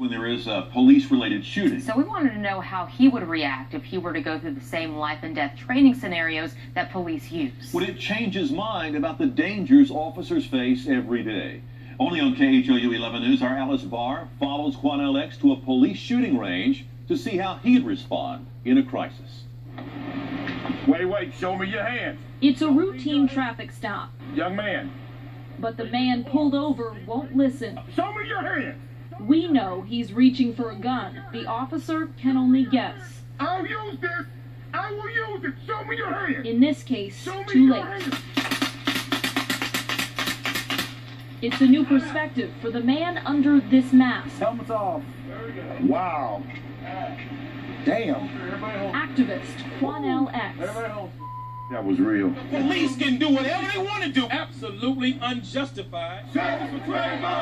when there is a police-related shooting. So we wanted to know how he would react if he were to go through the same life and death training scenarios that police use. Would it change his mind about the dangers officers face every day? Only on KHOU 11 News, our Alice Barr follows Quanell X to a police shooting range to see how he'd respond in a crisis. Wait, show me your hands. It's a routine traffic stop. Young man. But the man pulled over won't listen. Show me your hands. We know he's reaching for a gun. The officer can only guess. I'll use this. I will use it. Show me your hands. In this case, Show me too your late. hands. It's a new perspective for the man under this mask. Helmets off. Wow. Damn. Activist Quanell X. That was real. Police can do whatever they want to do. Absolutely unjustified.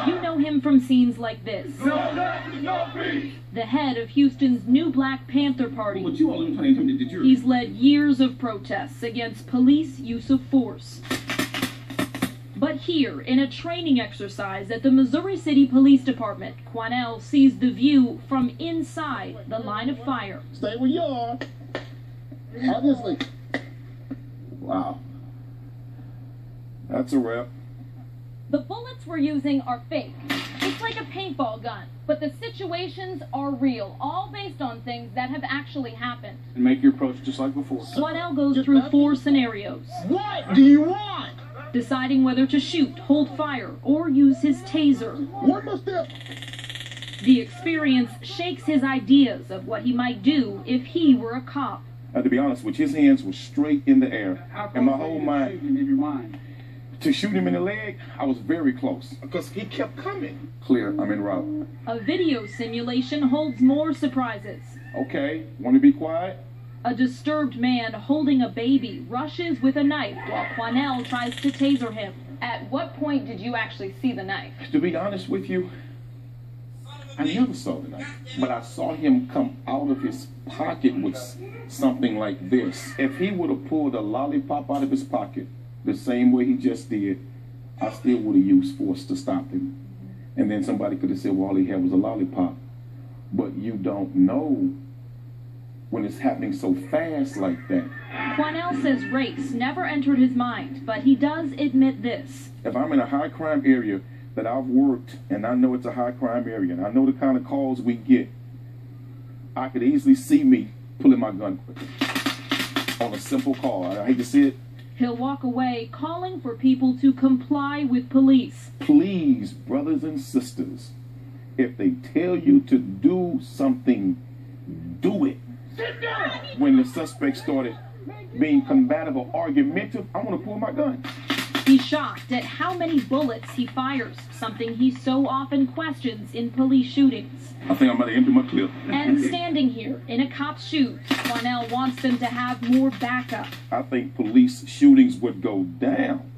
You know him from scenes like this. The head of Houston's new Black Panther Party. He's led years of protests against police use of force. But here, in a training exercise at the Missouri City Police Department, Quanell sees the view from inside the line of fire. Stay where you are. Obviously. Wow. That's a wrap. The bullets we're using are fake. It's like a paintball gun, but the situations are real, all based on things that have actually happened. And make your approach just like before. Quanell goes through 4 scenarios. What do you want? Deciding whether to shoot, hold fire, or use his taser. One more step. The experience shakes his ideas of what he might do if he were a cop. To be honest with you, his hands were straight in the air. And my whole mind. To shoot him in the leg, I was very close. Because he kept coming. Clear, I'm en route. A video simulation holds more surprises. Okay, want to be quiet? A disturbed man holding a baby rushes with a knife while Quanell tries to taser him. At what point did you actually see the knife? To be honest with you, I never saw the knife. But I saw him come out of his pocket with something like this. If he would have pulled a lollipop out of his pocket the same way he just did, I still would have used force to stop him. And then somebody could have said, well, all he had was a lollipop. But you don't know when it's happening so fast like that. Quanell says race never entered his mind, but he does admit this. If I'm in a high crime area that I've worked, and I know it's a high crime area, and I know the kind of calls we get, I could easily see me pulling my gun on a simple call. I hate to see it. He'll walk away calling for people to comply with police. Please, brothers and sisters, if they tell you to do something, do it. When the suspect started being combative or argumentative, I want to pull my gun. He's shocked at how many bullets he fires, something he so often questions in police shootings. I think I'm about to empty my clip. And standing here in a cop's shoes, Quanell wants them to have more backup. I think police shootings would go down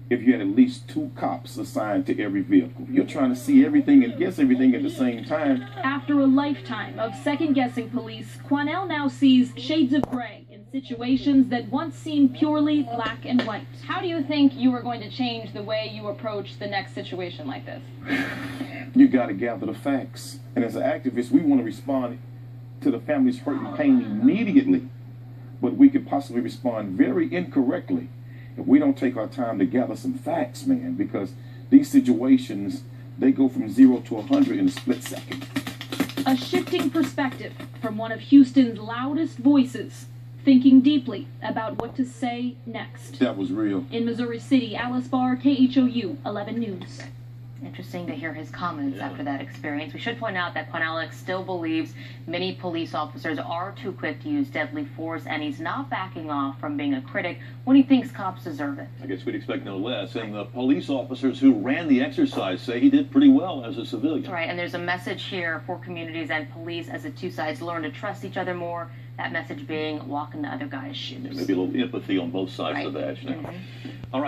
if you had at least 2 cops assigned to every vehicle. You're trying to see everything and guess everything at the same time. After a lifetime of second-guessing police, Quanell now sees shades of gray in situations that once seemed purely black and white. How do you think you are going to change the way you approach the next situation like this? You got to gather the facts. And as an activist, we want to respond to the family's hurt and pain immediately. But we could possibly respond very incorrectly if we don't take our time to gather some facts, man, because these situations, they go from 0 to 100 in a split second. A shifting perspective from one of Houston's loudest voices, thinking deeply about what to say next. That was real. In Missouri City, Alice Barr, KHOU 11 News. Interesting to hear his comments after that experience. We should point out that Quanell X still believes many police officers are too quick to use deadly force, and he's not backing off from being a critic when he thinks cops deserve it. I guess we'd expect no less. And the police officers who ran the exercise say he did pretty well as a civilian. Right, and there's a message here for communities and police as the two sides learn to trust each other more. That message being walk in the other guy's shoes. Maybe a little empathy on both sides right. of that. You know?